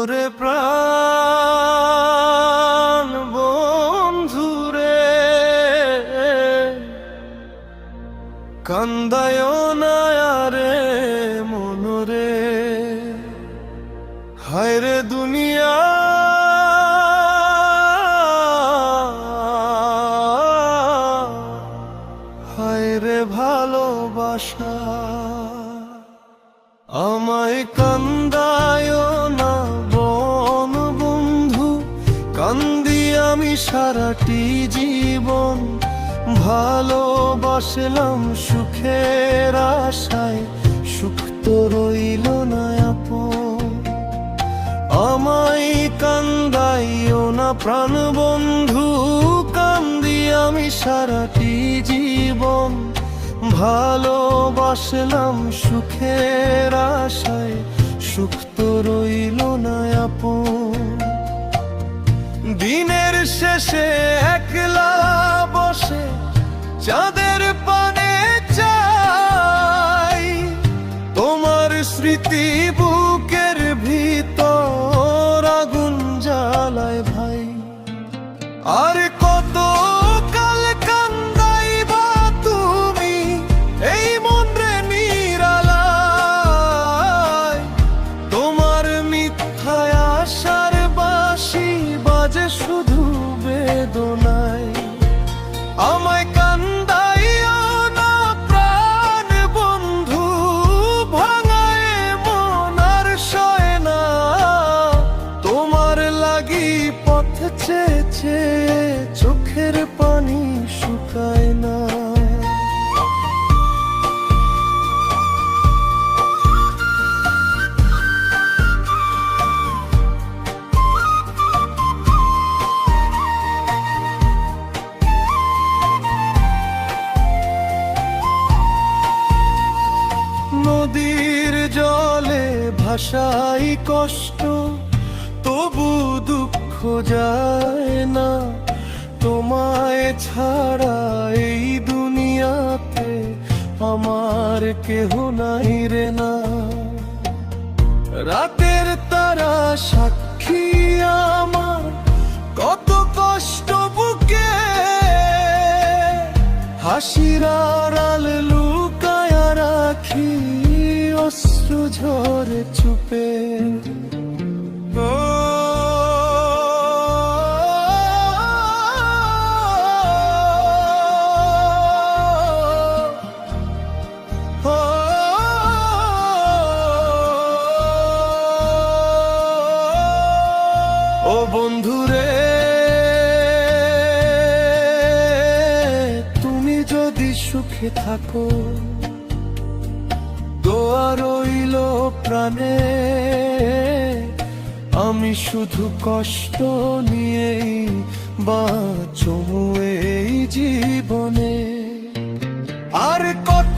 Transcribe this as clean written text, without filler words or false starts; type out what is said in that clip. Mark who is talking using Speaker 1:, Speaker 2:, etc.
Speaker 1: ওরে প্রাণ বন্ধুরে, কান্দায় না রে মনরে, হায় রে দুনিয়া হায় রে ভালোবাসা। আমায় কান্দায় না বন বন্ধু, কান্দি আমি সারাটি জীবন। ভালোবাসলাম সুখের আশায়, সুখ তো রইল না আপন। আমায় কান্দাইও না প্রাণ বন্ধু, কান্দি আমি সারাটি জীবন। ভালোবাসলাম সুখের আশায়, সুখ তো রইল না আপন। দিনের শেষে একলা বসে চাঁদের পানে চাই, তোমার স্মৃতি বুকের ভিতর আগুন জ্বালায় ভাই। আর কত কাল কান্দাইবা তুমি এই মন রে নিরালায়, তোমার মিথ্যায় আশার বাঁশি বাজে শুধু বেদনায়। আমায় কান্দাইও না প্রাণ বন্ধু, ভাঙায় মন আর সয় না। তোমার লাগি পথ চেয়েছে চোখের পানি শুকায় না। নদীর জলে ভাসাই কষ্ট, তবু দুঃখ যায় না। তোমায় ছাড়া এই দুনিয়াতে আমার কেহ নাই রে না। রাতের তারা সাক্ষী আমার কত কষ্ট বুকে, হাসির আড়াল লুকায় রাখি অশ্রু ঝরে চুপে। ও বন্ধুরে, তুমি যদি সুখে থাকো, দোয়া রইল প্রাণে। আমি শুধু কষ্ট নিয়েই বাঁচবো এই জীবনে। আর কত